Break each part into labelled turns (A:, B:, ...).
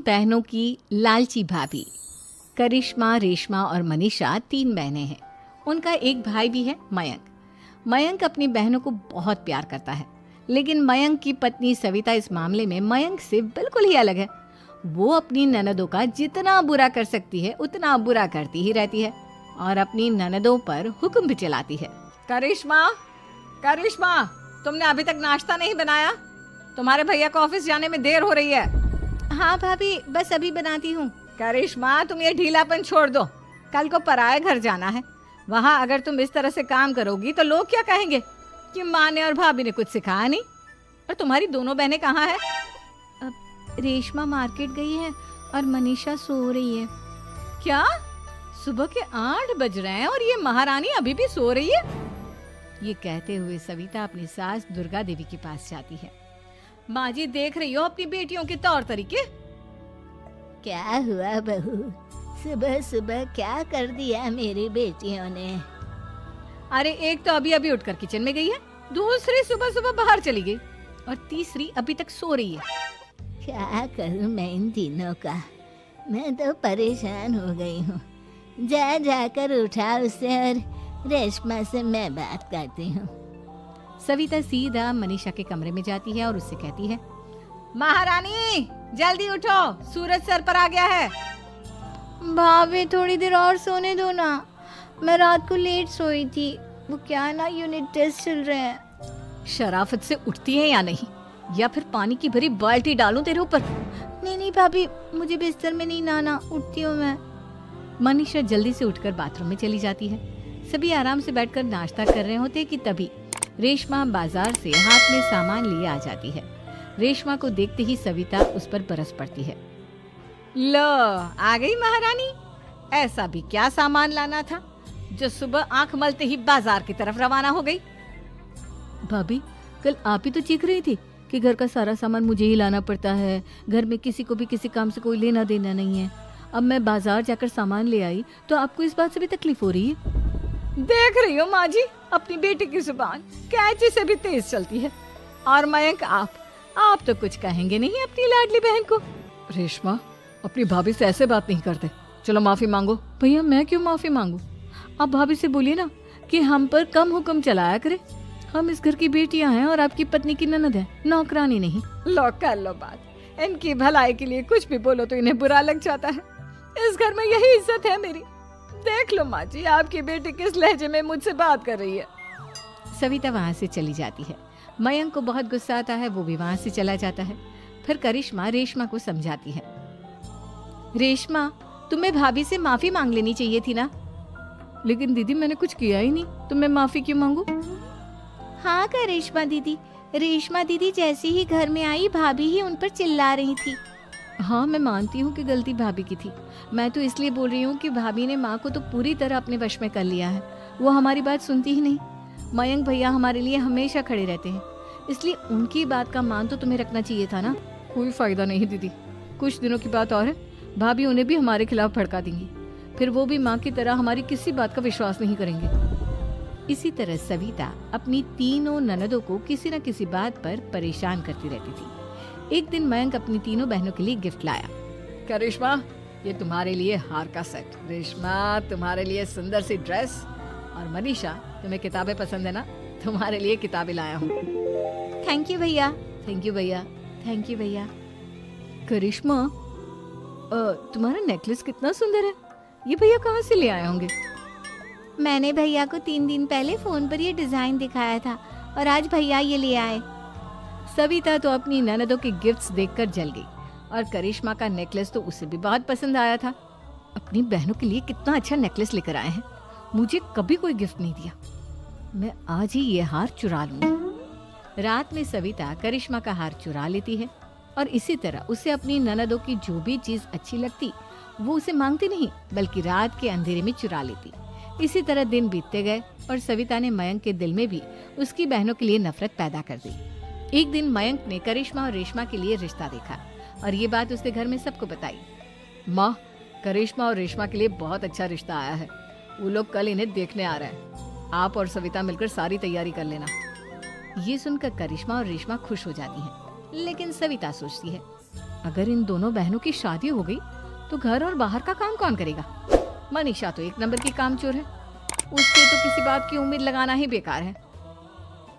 A: बहनों की लालची भाभी। करिश्मा, रेशमा और मनीषा 3 बहनें हैं। उनका एक भाई भी है, मयंक। मयंक अपनी बहनों को बहुत प्यार करता है, लेकिन मयंक की पत्नी सविता इस मामले में मयंक से बिल्कुल ही अलग है। वो अपनी ननदों का जितना बुरा कर सकती है उतना बुरा करती ही रहती है और अपनी ननदों पर हुक्म भी चलाती है। करिश्मा, करिश्मा, तुमने अभी तक नाश्ता नहीं बनाया? तुम्हारे भैया को ऑफिस जाने में देर हो रही है। हाँ भाभी, बस अभी बनाती हूँ। करिश्मा, तुम ये ढीलापन छोड़ दो। कल को पराये घर जाना है। वहाँ अगर तुम इस तरह से काम करोगी तो लोग क्या कहेंगे कि माँ ने और भाभी ने कुछ सिखाया नहीं। और तुम्हारी दोनों बहनें कहाँ हैं? रेशमा मार्केट गई है और मनीषा सो रही है। क्या? सुबह के 8 बज रहे हैं और ये महारानी अभी भी सो रही है? ये कहते हुए सविता अपनी सास दुर्गा देवी के पास जाती है। माँ जी, देख रही हो अपनी बेटियों के तौर तरीके?
B: क्या हुआ बहू, सुबह सुबह क्या कर दिया मेरी बेटियों ने?
A: अरे एक तो अभी अभी उठकर किचन में गई है, दूसरी सुबह सुबह बाहर चली गई और तीसरी अभी तक सो रही है।
B: क्या करूं मैं इन तीनों का, मैं तो परेशान हो गई हूँ। जा जाकर उठा उसे और रेशमा से मैं बात करती हूँ।
A: सविता सीधा मनीषा के कमरे में जाती है और उससे कहती है, महारानी जल्दी उठो, सूरज सर पर आ गया है।
B: भाभी थोड़ी देर और सोने दो ना, मैं रात को लेट सोई थी। वो क्या ना, यूनिट टेस्ट चल रहे हैं।
A: शराफत से उठती है या नहीं, या फिर पानी की भरी बाल्टी डालूं तेरे ऊपर?
B: नहीं नहीं भाभी, मुझे बिस्तर में नहीं नहाना, उठती हूँ मैं।
A: मनीषा जल्दी से उठकर बाथरूम में चली जाती है। सभी आराम से बैठकर नाश्ता कर रहे होते कि तभी रेशमा बाजार से हाथ में सामान लिए आ जाती है। रेशमा को देखते ही सविता उस पर बरस पड़ती है। लो, आ गई महारानी। ऐसा भी क्या सामान लाना था जो सुबह आंख मलते ही बाजार की तरफ रवाना हो गई? भाभी, कल आप ही तो चीख रही थी कि घर का सारा सामान मुझे ही लाना पड़ता है, घर में किसी को भी किसी काम से कोई लेना देना नहीं है। अब मैं बाजार जाकर सामान ले आई तो आपको इस बात से भी तकलीफ हो रही है? देख रही हो माँ जी, अपनी बेटी की जुबान कैंची से भी तेज चलती है। और मयंक, आप तो कुछ कहेंगे नहीं अपनी लाडली बहन को? रेशमा, अपनी भाभी से ऐसे बात नहीं करते। चलो माफी मांगो। भैया, मैं क्यों माफी मांगू? आप भाभी से बोलिए ना कि हम पर कम हुक्म चलाया करे। हम इस घर की बेटियां हैं और आपकी पत्नी की ननद है, नौकरानी नहीं। लो कर लो बात। इनकी भलाई के लिए कुछ भी बोलो तो इन्हें बुरा लग जाता है। इस घर में यही इज्जत है मेरी। देख लो माँ जी, आपकी बेटी किस लहजे में मुझसे बात कर रही है। सविता वहाँ से चली जाती है। मयंक को बहुत गुस्सा आता है, वो भी वहाँ से चला जाता है। फिर करिश्मा रेशमा को समझाती है, रेशमा, तुम्हें भाभी से माफी मांग लेनी चाहिए थी ना। लेकिन दीदी, मैंने कुछ किया ही नहीं, तो मैं माफी क्यों मांगू?
B: हाँ करिश्मा दीदी, रेशमा दीदी जैसे ही घर में आई भाभी ही उन पर चिल्ला रही थी।
A: हाँ, मैं मानती हूँ कि गलती भाभी की थी। मैं तो इसलिए बोल रही हूँ कि भाभी ने माँ को तो पूरी तरह अपने वश में कर लिया है। वो हमारी बात सुनती ही नहीं। मयंक भैया हमारे लिए हमेशा खड़े रहते हैं, इसलिए उनकी बात का मान तो तुम्हें रखना चाहिए था ना। कोई फायदा नहीं दीदी, कुछ दिनों की बात और है, भाभी उन्हें भी हमारे खिलाफ भड़का देंगी। फिर वो भी माँ की तरह हमारी किसी बात का विश्वास नहीं करेंगे। इसी तरह सविता अपनी तीनों ननदों को किसी न किसी बात पर परेशान करती रहती थी। एक दिन मयंक अपनी तीनों बहनों के लिए गिफ्ट लाया। क्या रेशमा, ये तुम्हारे लिए हार का सेट। रेशमा, तुम्हारे लिए सुंदर सी ड्रेस। और मनीषा, तुम्हें किताबें पसंद है ना, तुम्हारे लिए किताबें लाया हूँ।
B: थैंक यू भैया।
A: थैंक यू भैया। थैंक यू भैया। करिश्मा, तुम्हारा नेकलेस कितना सुंदर है। ये भैया कहाँ से ले आए होंगे?
B: मैंने भैया को 3 दिन पहले फोन पर ये डिजाइन दिखाया था और आज भैया ये ले आए।
A: सविता तो अपनी ननदों के गिफ्ट्स देखकर जल गई और करिश्मा का नेकलेस तो उसे भी बहुत पसंद आया था। अपनी बहनों के लिए कितना अच्छा नेकलेस लेकर आए हैं, मुझे कभी कोई गिफ्ट नहीं दिया। मैं आज ही ये हार चुरा लूंगी। रात में सविता करिश्मा का हार चुरा लेती है और इसी तरह उसे अपनी ननदों की जो भी चीज अच्छी लगती वो उसे मांगती नहीं, बल्कि रात के अंधेरे में चुरा लेती। इसी तरह दिन बीतते गए और सविता ने मयंक के दिल में भी उसकी बहनों के लिए नफरत पैदा कर दी। एक दिन मयंक ने करिश्मा और रेशमा के लिए रिश्ता देखा और ये बात उसने घर में सबको बताई। माँ, करिश्मा और रेशमा के लिए बहुत अच्छा रिश्ता आया है। वो लोग कल इन्हें देखने आ रहे हैं। आप और सविता मिलकर सारी तैयारी कर लेना। ये सुनकर करिश्मा और रेशमा खुश हो जाती हैं, लेकिन सविता सोचती है, अगर इन दोनों बहनों की शादी हो गई तो घर और बाहर का काम कौन करेगा? मनीषा तो एक नंबर की कामचोर है, उससे तो किसी बात की उम्मीद लगाना ही बेकार है।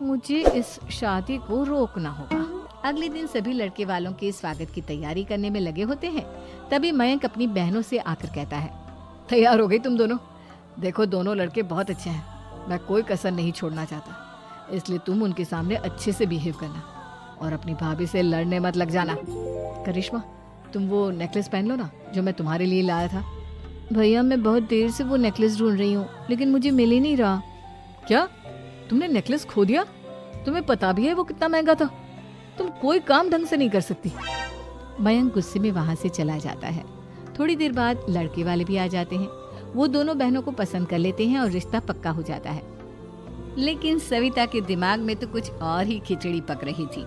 A: मुझे इस शादी को रोकना होगा। अगले दिन सभी लड़के वालों के स्वागत की तैयारी करने में लगे होते हैं। तभी मयंक अपनी बहनों से आकर कहता है, तैयार हो गई तुम दोनों? देखो दोनों लड़के बहुत अच्छे हैं, मैं कोई कसर नहीं छोड़ना चाहता, इसलिए तुम उनके सामने अच्छे से बिहेव करना और अपनी भाभी से लड़ने मत लग जाना। करिश्मा, तुम वो नेकलेस पहन लो ना जो मैं तुम्हारे लिए लाया था। भैया मैं बहुत देर से वो नेकलेस ढूंढ रही हूँ, लेकिन मुझे मिल ही नहीं रहा। क्या तुमने नेकलेस खो दिया? तुम्हें पता भी है वो कितना महंगा था? तुम कोई काम ढंग से नहीं कर सकती। मयंक गुस्से में वहां से चला जाता है। थोड़ी देर बाद लड़के वाले भी आ जाते हैं। वो दोनों बहनों को पसंद कर लेते हैं और रिश्ता पक्का हो जाता है। लेकिन सविता के दिमाग में तो कुछ और ही खिचड़ी पक रही थी।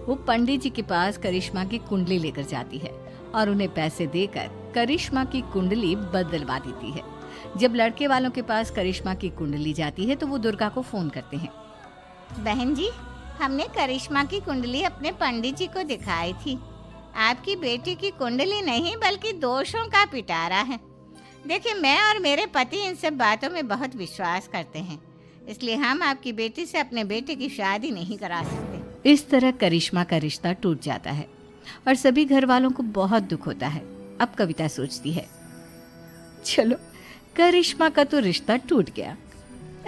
A: वो पंडित जी के पास करिश्मा की कुंडली लेकर जाती है और उन्हें पैसे देकर करिश्मा की कुंडली बदलवा देती है। जब लड़के वालों के पास करिश्मा की कुंडली जाती है तो वो दुर्गा को फोन करते हैं।
B: बहन जी, हमने करिश्मा की कुंडली अपने पंडित जी को दिखाई थी। आपकी बेटी की कुंडली नहीं बल्कि दोषों का पिटारा है। देखिए, मैं और मेरे पति इन सब बातों में बहुत विश्वास करते हैं, इसलिए हम आपकी बेटी से अपने बेटे की शादी नहीं करा सकते।
A: इस तरह करिश्मा का रिश्ता टूट जाता है और सभी घर वालों को बहुत दुख होता है। अब कविता सोचती है, चलो करिश्मा का तो रिश्ता टूट गया,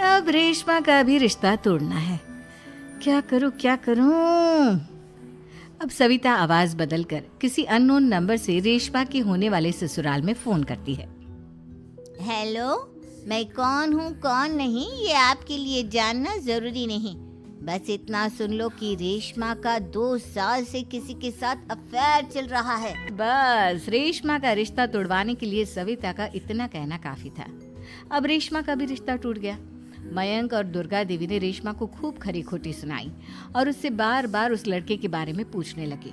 A: अब रेशमा का भी रिश्ता तोड़ना है। क्या करूं? अब सविता आवाज बदलकर किसी अननोन नंबर से रेशमा के होने वाले ससुराल में फोन करती है।
B: हेलो, मैं कौन हूँ कौन नहीं ये आपके लिए जानना जरूरी नहीं, बस इतना सुन लो कि रेशमा का 2 साल से किसी के साथ अफेयर चल रहा है।
A: बस रेशमा का रिश्ता तोड़वाने के लिए सविता का इतना कहना काफी था। अब रेशमा का भी रिश्ता टूट गया। मयंक और दुर्गा देवी ने रेशमा को खूब खरी खोटी सुनाई और उससे बार बार उस लड़के के बारे में पूछने लगी।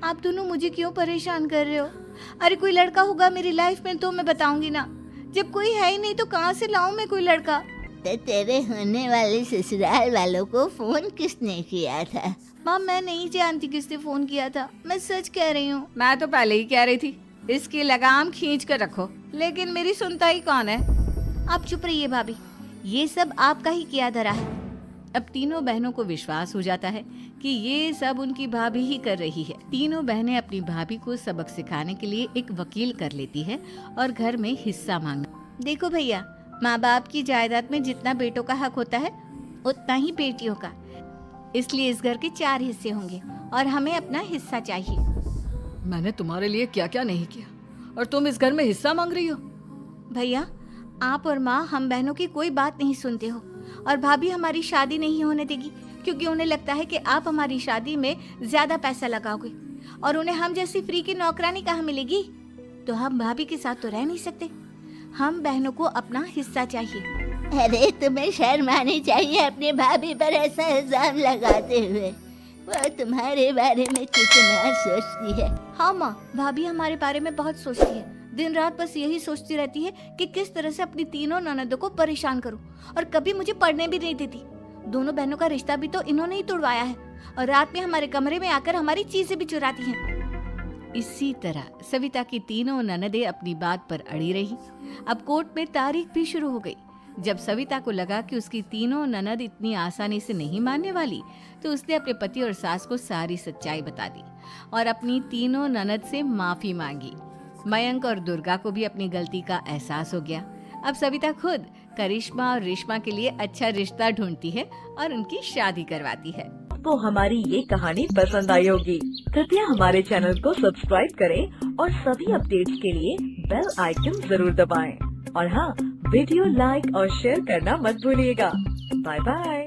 A: आप दोनों मुझे क्यों परेशान कर रहे हो? अरे कोई लड़का होगा मेरी लाइफ में तो मैं बताऊंगी ना, जब कोई है ही नहीं तो कहाँ से लाऊं मैं कोई लड़का?
B: तो तेरे होने वाले ससुराल वालों को फोन किसने किया था?
A: माँ मैं नहीं जानती किसने फोन किया था, मैं सच कह रही हूँ। मैं तो पहले ही कह रही थी इसकी लगाम खींच कर रखो, लेकिन मेरी सुनता ही कौन है।
B: आप चुप रहिए भाभी, ये सब आपका ही किया धरा है।
A: अब तीनों बहनों को विश्वास हो जाता है कि ये सब उनकी भाभी ही कर रही है। तीनों बहनें अपनी भाभी को सबक सिखाने के लिए एक वकील कर लेती है और घर में हिस्सा मांगना।
B: देखो भैया, माँ बाप की जायदाद में जितना बेटों का हक होता है उतना ही बेटियों का, इसलिए इस घर के 4 हिस्से होंगे और हमें अपना हिस्सा चाहिए।
A: मैंने तुम्हारे लिए क्या क्या नहीं किया और तुम इस घर में हिस्सा मांग रही हो?
B: भैया, आप और माँ हम बहनों की कोई बात नहीं सुनते हो और भाभी हमारी शादी नहीं होने देगी क्योंकि उन्हें लगता है कि आप हमारी शादी में ज्यादा पैसा लगाओगे और उन्हें हम जैसी फ्री की नौकरानी कहाँ मिलेगी। तो हम भाभी के साथ तो रह नहीं सकते, हम बहनों को अपना हिस्सा चाहिए। अरे तुम्हें शर्म आनी चाहिए अपनी भाभी पर ऐसा इल्जाम लगाते हुए। वो तुम्हारे बारे में कितना सोचती है। हाँ माँ, भाभी हमारे बारे में बहुत सोचती है, दिन रात बस यही सोचती रहती है कि किस तरह से अपनी तीनों ननदों को परेशान करूं और कभी मुझे पढ़ने भी नहीं देती। दोनों बहनों का रिश्ता भी तो इन्होंने ही तोड़वाया है और रात में हमारे कमरे में आकर हमारी चीजें भी चुराती हैं।
A: इसी तरह सविता की तीनों ननदें अपनी बात पर अड़ी रही। अब कोर्ट में तारीख भी शुरू हो गई। जब सविता को लगा कि उसकी तीनों ननद इतनी आसानी से नहीं मानने वाली, तो उसने अपने पति और सास को सारी सच्चाई बता दी और अपनी तीनों ननद से माफी मांगी। मयंक और दुर्गा को भी अपनी गलती का एहसास हो गया। अब सविता खुद करिश्मा और रेशमा के लिए अच्छा रिश्ता ढूंढती है और उनकी शादी करवाती है।
C: तो हमारी ये कहानी पसंद आई होगी, कृपया हमारे चैनल को सब्सक्राइब करें और सभी अपडेट्स के लिए बेल आइकन जरूर दबाएं। और हाँ, वीडियो लाइक और शेयर करना मत भूलिएगा। Bye bye.